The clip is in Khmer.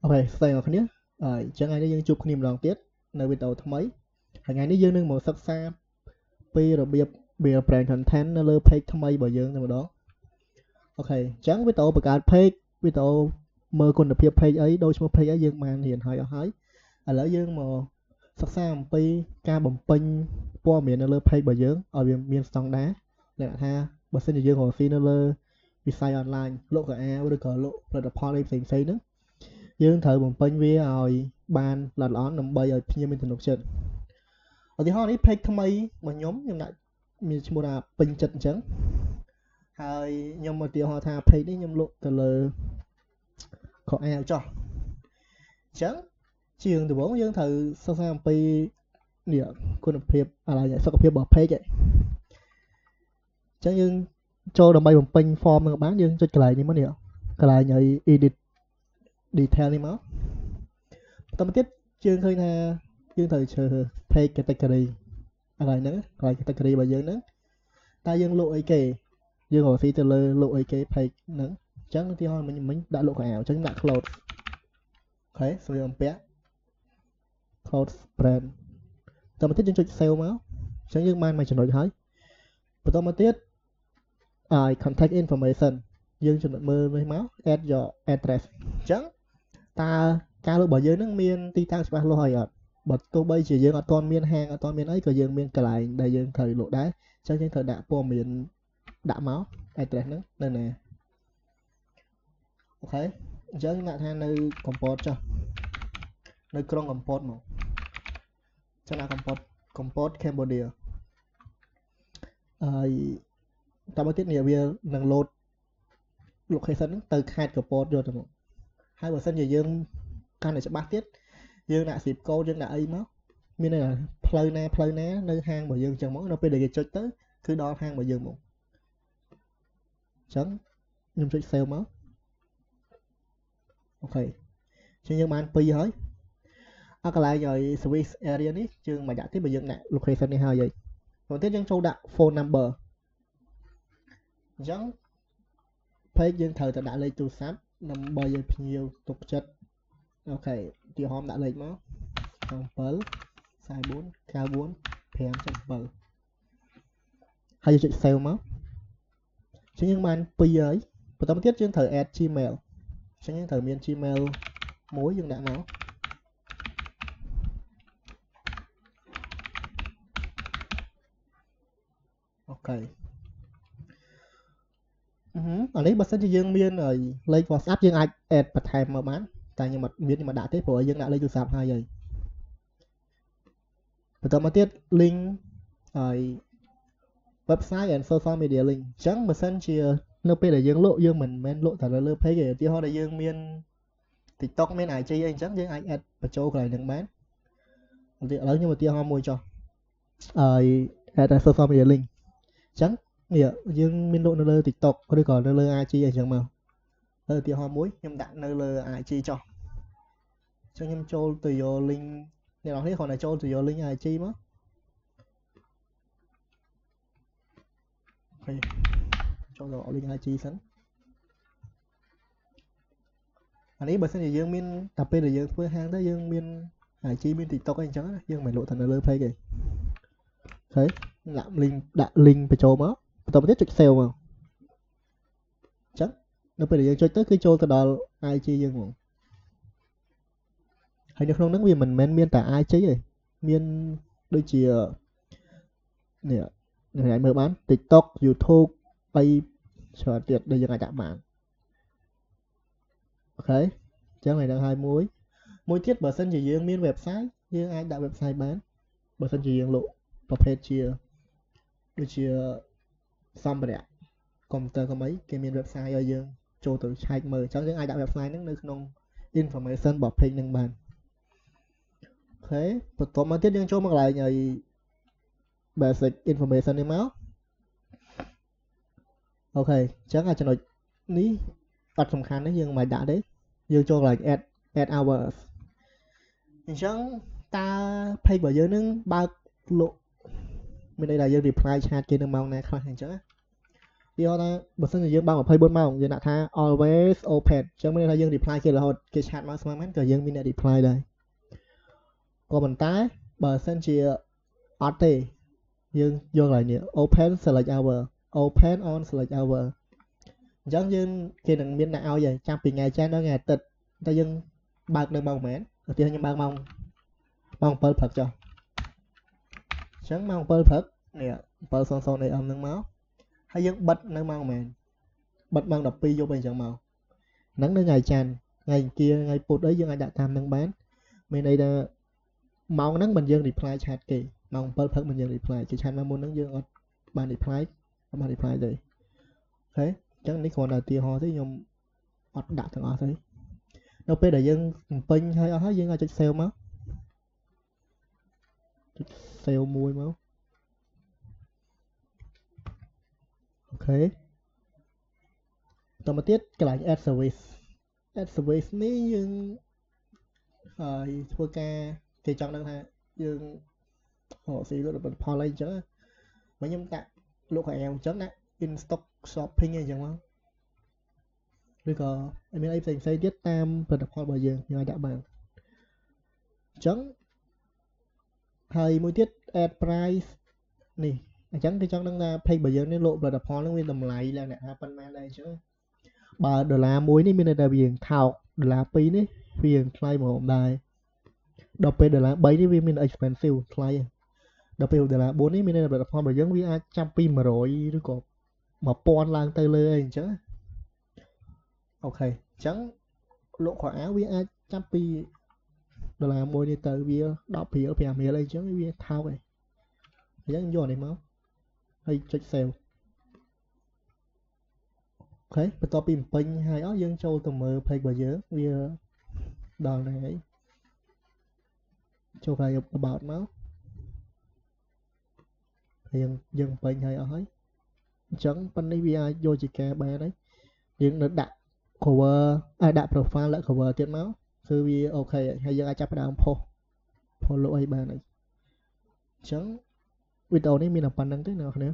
អូខេស្ដីអ្នកគ្នាអញ្ចឹងថ្ងៃនេះយើងជួបគ្នាម្ដងទៀតនៅវីដេអូថ្មីហើយថ្ងៃនេះយើងនឹងមកសិក្សាពីរបៀប build brand content នៅលើ page ថ្មីរបស់យើងតែម្ដងអូខេអញ្ចឹងវីដេអូបង្កើត page វីដេអូមើលគុណភាព page អីដូចឈ្មោះ page អីយើងបានរៀនហើយអស់ហើយឥឡូវយើងមកសិក្សាអំពីការបំពេញព័ត៌មាននៅលើ page របស់យើងឲ្យវាមានស្តង់ដារលក្ខណៈថាបើសិនជាយើងរកស៊ីនៅលើវិស័យ online លក់កៅអៅឬក៏លក់ផលិតផលអីផ្សេងៗហ្នឹងយើងត្រូវបំពេញវាឲ្យបានល្អល្អដើម្បីឲ្យភ្ញៀវមានទំនុកចិត្តឧទាហរណ៍នេះ page ថ្មីរបស់ខ្ញុំដាក់មានឈ្មោះថាពេញចិត្តអញ្ចឹងហើយខ្ញុំឧទាហរណ៍ថា page នេះខ្ញុំលក់ទៅលើខោអាវចោះអញ្ចឹងជាងដំបូងយើងត្រូវសិក្សាអំពីនេះគុណភាពសុខភាពរបស់ page ឯងអញ្ចឹងយើងចូលដើម្បីបំពេញ form នឹងបានយើងចុចកន្លែងនេះមកនេះកន្លែងឲ្យ edit detail នេះមកបន្តមកទៀតយើងឃើញថាយើងត្រូវជ្រើស page category កន្លែងហ្នឹងកន្លែង category របស់យើងហ្នឹងតើយើងលក់អីគេយើងរកស៊ីទៅលើលក់អីគេ page ហ្នឹងអញ្ចឹងឧទាហរណ៍មិញដាក់លក់កៅអៅអញ្ចឹងដាក់ clothes អូខេសម្លៀកបំពាក់ clothes brand តមកទៀតយើងចុច save មកអញ្ចឹងយើងបានមួយចំណុចហើយបន្តមកទៀតcontact information យើងចំណុចមើលនេះមក add your address អញ្ចឹងតើការលក់របស់យើងហ្នឹងមានទីតាំងច្បាស់លាស់ហើយអត់បើទោះបីជាយើងអត់ទាន់មានហាងអត់ទាន់មានអីក៏យើងមានកន្លែងដែលយើងត្រូវលក់ដែរអញ្ចឹងយើងត្រូវដាក់ព័ត៌មានដាក់មក address ហ្នឹងនៅណាអូខេអញ្ចឹងដាក់ថានៅកំពតចុះនៅក្រុងកំពតមកចឹងដាក់កំពត Cambodia ហើយតមកទៀតនេះវានឹង load location ហ្នឹងទៅខេត្តកំពតយកទៅមកហើយបើសិនជាយើងកាន់តែច្បាស់ទៀតយើងដាក់ zip code យើងដាក់អីមកមានន័យថាផ្លូវណានៅហាងរបស់យើងចឹងមកនៅពេលដែលគេចុចទៅគឺដល់ហាងរបស់យើងមកអញ្ចឹងខ្ញុំចុច save មកអូខេអញ្ចឹងយើងបាន2ហើយកន្លែងឲ្យ service area នេះយើងមិនដាក់ទេបើយើងដាក់ location នេះហើយបន្ទាប់ទៀតយើងចូលដាក់ phone number អញ្ចឹង page យើងត្រូវតែដាក់លេខទូរស័ព្ទដើម្បីឲ្យភ្ញៀវទុកចិត្តអូខេឧទាហរណ៍ដាក់លេខមក7 44 94 5.7ហើយយើងចុច save មកអញ្ចឹងយើងបាន2ហើយបន្តមកទៀតយើងត្រូវ add Gmail អញ្ចឹងយើងត្រូវមាន Gmail មួយយើងដាក់មកអូខេអានេះបើសិនជាយើងមានលេខ WhatsApp យើងអាច add បន្ថែមមកបានតែខ្ញុំអត់មានខ្ញុំដាក់ទេព្រោះយើងដាក់លេខទូរស័ព្ទហើយបន្តមកទៀត link ហើយ website and social media link អញ្ចឹងបើសិនជានៅពេលដែលយើងលក់យើងមិនមែនលក់តែលើ page ទេឧទាហរណ៍ដែលយើងមាន TikTok មាន IG អីអញ្ចឹងយើងអាច add បញ្ចូលកន្លែងហ្នឹងបានឥឡូវខ្ញុំឧទាហរណ៍មួយចុះហើយ add social media link អញ្ចឹងនេះយើងមានលក់នៅលើ TikTok ឬក៏នៅលើ IG អីចឹងមកឧទាហរណ៍មួយខ្ញុំដាក់នៅលើ IG ចុះអញ្ចឹងខ្ញុំចូលទៅយក link អ្នកនរគ្នាគ្រាន់តែចូលទៅយក link IG មកអូខេចូលទៅ link IG សិនអានេះបើសិនជាយើងមានតែពេលដែលយើងធ្វើហាងទៅយើងមាន IG មាន TikTok អីអញ្ចឹងយើងមិនលក់តែនៅលើ page ទេអូខេដាក់ link បញ្ចូលមកបន្តមកទៀតចុច save មកអញ្ចឹងនៅពេលដែលយើងចុចទៅគឺចូលទៅដល់ IG យើងហ្មងហើយនៅក្នុងហ្នឹងវាមិនមែនមានតែ IG ទេមានដូចជានេះអ្នកអាចមើលបាន TikTok YouTube អីច្រើនទៀតដែលយើងអាចដាក់បានអូខេអញ្ចឹងហើយដល់ហើយមួយទៀតបើសិនជាយើងមាន website យើងអាចដាក់ website បានបើសិនជាយើងលក់ប្រភេទជាដូចជាសម្ភារៈកុំព្យូទ័រក៏មិនគេមាន website ឲ្យយើងចូលទៅឆែកមើលអញ្ចឹងយើងអាចដាក់ website ហ្នឹងនៅក្នុង information របស់ page ហ្នឹងបានអូខេបន្តមកទៀតយើងចូលមកកន្លែងឲ្យ basic information នេះមកអូខេអញ្ចឹងចំណុចនេះអត់សំខាន់ទេយើងមិនដាក់ទេយើងចូលកន្លែង add hours អញ្ចឹងតើ page របស់យើងនឹងបើកលក់មានន័យថាយើង reply chat គេនៅម៉ោងណាខ្លះអញ្ចឹង ទីហោថាបើសិនជាយើងបើក24ម៉ោងយើងដាក់ថា always open អញ្ចឹងមានន័យថាយើង reply គេរហូតគេឆាតមកស្មើមែនក៏យើងមានអ្នក reply ដែរក៏ប៉ុន្តែបើសិនជាអត់ទេយើងយកឡើងនេះ open select hour open on select hour អញ្ចឹងយើងគេនឹងមានដាក់ឲ្យហើយចាប់ពីថ្ងៃច័ន្ទដល់ថ្ងៃអាទិត្យតែយើងបើកនៅម៉ោងប៉ុន្មានឧទាហរណ៍ខ្ញុំបើកម៉ោង7ព្រឹកចុះអញ្ចឹងម៉ោង7ព្រឹកនេះ7:00 AM ហ្នឹងមកហើយយើងបិទនៅម៉ោងប៉ុន្មានបិទម៉ោង12យប់អីអញ្ចឹងមកហ្នឹងនៅថ្ងៃច័ន្ទថ្ងៃអង្គារថ្ងៃពុធអីយើងអាចដាក់តាមហ្នឹងបានមានន័យថាម៉ោងហ្នឹងមិនយើង reply ឆាតគេម៉ោង7ព្រឹកមិនយើង reply គេឆាតមកមុនហ្នឹងយើងអត់បាន reply អត់បាន reply ទេអូខេអញ្ចឹងនេះគ្រាន់តែឧទាហរណ៍ទេខ្ញុំអត់ដាក់ទាំងអស់ទេនៅពេលដែលយើងបំពេញហើយអស់ហើយយើងអាចចុច save មកចុច save មួយមកអូខេបន្តមកទៀតកន្លែង add service add service នេះយើងហើយធ្វើការគេចង់ដឹងថាយើងស៊ីលក់ផលិតផលអីអញ្ចឹងមកខ្ញុំដាក់លក់ខែអញ្ចឹងដាក់ in stock shopping អីអញ្ចឹងមកឬក៏មានអីផ្សេងៗទៀតតាមផលិតផលរបស់យើងអាចដាក់បានអញ្ចឹងហើយមួយទៀត add price នេះអញ្ចឹងគេចង់ដឹងថា page របស់យើងនេះលក់ផលិតផលហ្នឹងវាតម្លៃឡើងអ្នកថាប៉ុន្មានដែរអញ្ចឹងបើដុល្លារ1នេះមានន័យថាវាថោកដុល្លារ2នេះវាថ្លៃម្ហូបដែរដល់ពេលដុល្លារ3នេះវាមាន expensive ថ្លៃដល់ពេលដុល្លារ4នេះមានន័យថាផលិតផលរបស់យើងវាអាចចាប់ពី100ឬក៏1000ឡើងទៅលើអីអញ្ចឹងអូខេអញ្ចឹងលក់ខោអាវវាអាចចាប់ពីដុល្លារ1នេះទៅវា10រៀល5រៀលអីអញ្ចឹងវាថោកឯងអញ្ចឹងយកនេះមកហើយចុច save អូខេបន្ទាប់ពីបំពេញហើយអស់យើងចូលទៅមើល page របស់យើងវាដល់ហើយចូលខាង about មកហើយយើងបំពេញហើយអស់ហើយអញ្ចឹងប៉ុណ្នេះវាអាចយកជាការបានហើយយើងនៅដាក់ cover ដាក់ profile ដាក់ cover ទៀតមកគឺវាអូខេហើយយើងអាចចាប់ផ្ដើមផុសលក់អីបានហើយអញ្ចឹងវីដេអូនេះមានតែប៉ុណ្្នឹងទេអ្នកនរគ្នា